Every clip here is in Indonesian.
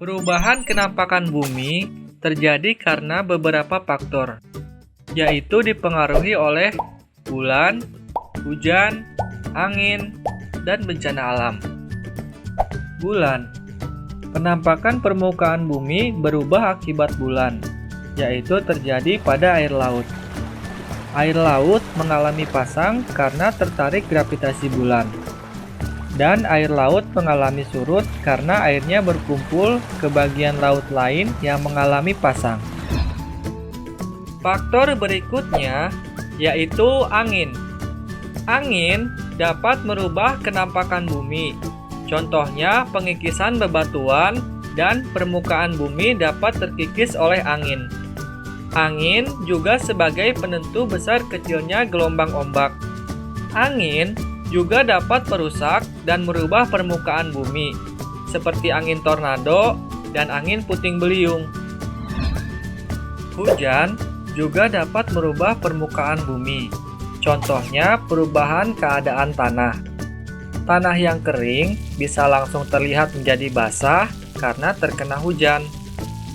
Perubahan kenampakan bumi terjadi karena beberapa faktor, yaitu dipengaruhi oleh bulan, hujan, angin, dan bencana alam. Bulan. Penampakan permukaan bumi berubah akibat bulan, yaitu terjadi pada air laut. Air laut mengalami pasang karena tertarik gravitasi bulan. Dan air laut mengalami surut karena airnya berkumpul ke bagian laut lain yang mengalami pasang. Faktor berikutnya yaitu angin. Angin dapat merubah kenampakan bumi. Contohnya pengikisan bebatuan dan permukaan bumi dapat terkikis oleh angin. Angin juga sebagai penentu besar kecilnya gelombang ombak. Angin juga dapat merusak dan merubah permukaan bumi, seperti angin tornado dan angin puting beliung. Hujan juga dapat merubah permukaan bumi, contohnya perubahan keadaan tanah. Tanah yang kering bisa langsung terlihat menjadi basah karena terkena hujan.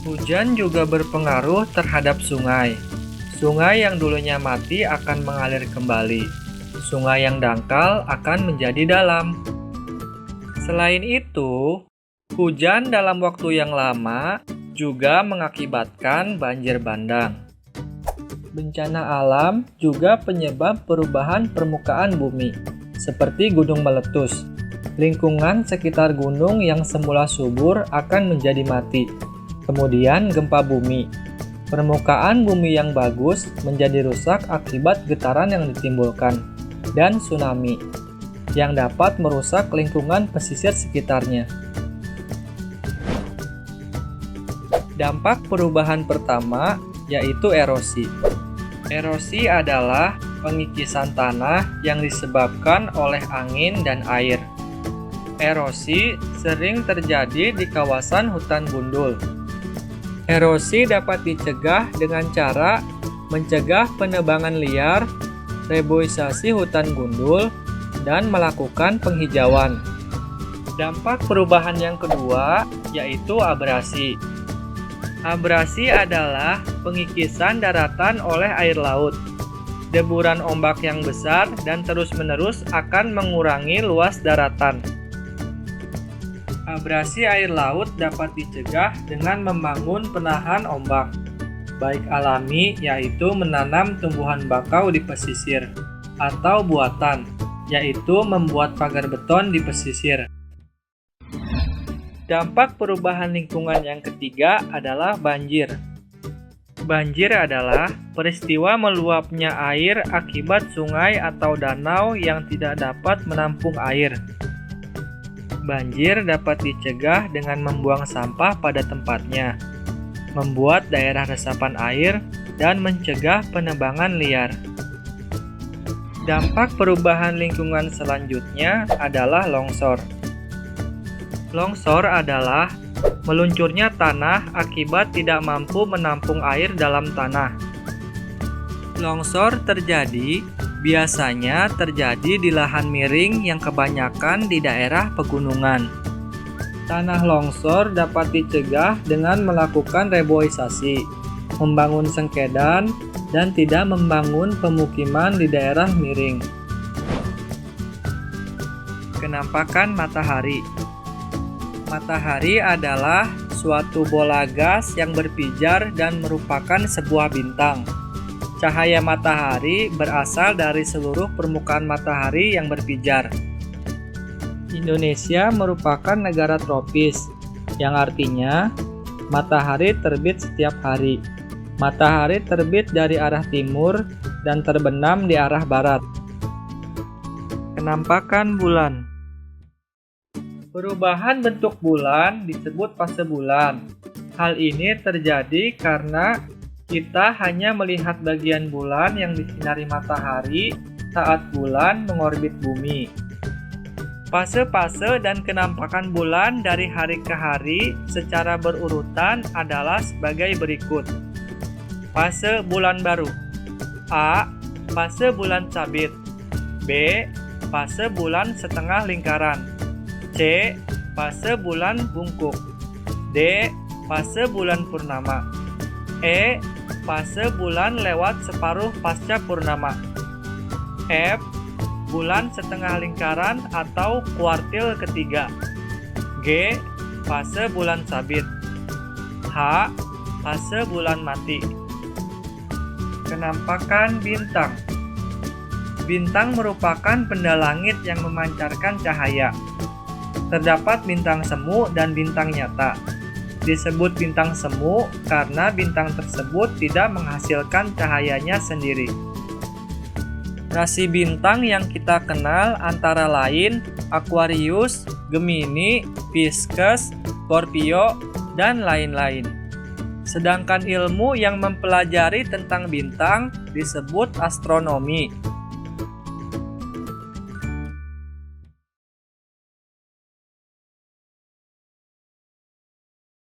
Hujan juga berpengaruh terhadap sungai. Sungai yang dulunya mati akan mengalir kembali. Sungai yang dangkal akan menjadi dalam. Selain itu, hujan dalam waktu yang lama juga mengakibatkan banjir bandang. Bencana alam juga penyebab perubahan permukaan bumi, seperti gunung meletus. Lingkungan sekitar gunung yang semula subur akan menjadi mati. Kemudian gempa bumi. Permukaan bumi yang bagus menjadi rusak akibat getaran yang ditimbulkan. Dan tsunami, yang dapat merusak lingkungan pesisir sekitarnya. Dampak perubahan pertama yaitu erosi. Erosi adalah pengikisan tanah yang disebabkan oleh angin dan air. Erosi sering terjadi di kawasan hutan gundul. Erosi dapat dicegah dengan cara mencegah penebangan liar, reboisasi hutan gundul, dan melakukan penghijauan. Dampak perubahan yang kedua yaitu abrasi. Abrasi adalah pengikisan daratan oleh air laut. Deburan ombak yang besar dan terus-menerus akan mengurangi luas daratan. Abrasi air laut dapat dicegah dengan membangun penahan ombak, baik alami yaitu menanam tumbuhan bakau di pesisir, atau buatan yaitu membuat pagar beton di pesisir. Dampak perubahan lingkungan yang ketiga adalah banjir. Banjir adalah peristiwa meluapnya air akibat sungai atau danau yang tidak dapat menampung air. Banjir dapat dicegah dengan membuang sampah pada tempatnya, membuat daerah resapan air, dan mencegah penebangan liar. Dampak perubahan lingkungan selanjutnya adalah longsor. Longsor adalah meluncurnya tanah akibat tidak mampu menampung air dalam tanah. Longsor biasanya terjadi di lahan miring yang kebanyakan di daerah pegunungan. Tanah longsor dapat dicegah dengan melakukan reboisasi, membangun sengkedan, dan tidak membangun pemukiman di daerah miring. Kenampakan matahari. Matahari adalah suatu bola gas yang berpijar dan merupakan sebuah bintang. Cahaya matahari berasal dari seluruh permukaan matahari yang berpijar. Indonesia merupakan negara tropis, yang artinya matahari terbit setiap hari. Matahari terbit dari arah timur dan terbenam di arah barat. Kenampakan bulan. Perubahan bentuk bulan disebut fase bulan. Hal ini terjadi karena kita hanya melihat bagian bulan yang disinari matahari saat bulan mengorbit bumi. Fase-fase dan kenampakan bulan dari hari ke hari secara berurutan adalah sebagai berikut. Fase bulan baru. A. Fase bulan sabit. B. Fase bulan setengah lingkaran. C. Fase bulan bungkuk. D. Fase bulan purnama. E. Fase bulan lewat separuh pasca purnama. F. Bulan setengah lingkaran atau kuartil ketiga. G. Fase bulan sabit. H. Fase bulan mati. Penampakan bintang. Bintang merupakan benda langit yang memancarkan cahaya. Terdapat bintang semu dan bintang nyata. Disebut bintang semu karena bintang tersebut tidak menghasilkan cahayanya sendiri. Rasi bintang yang kita kenal antara lain Aquarius, Gemini, Pisces, Scorpio, dan lain-lain. Sedangkan ilmu yang mempelajari tentang bintang disebut astronomi.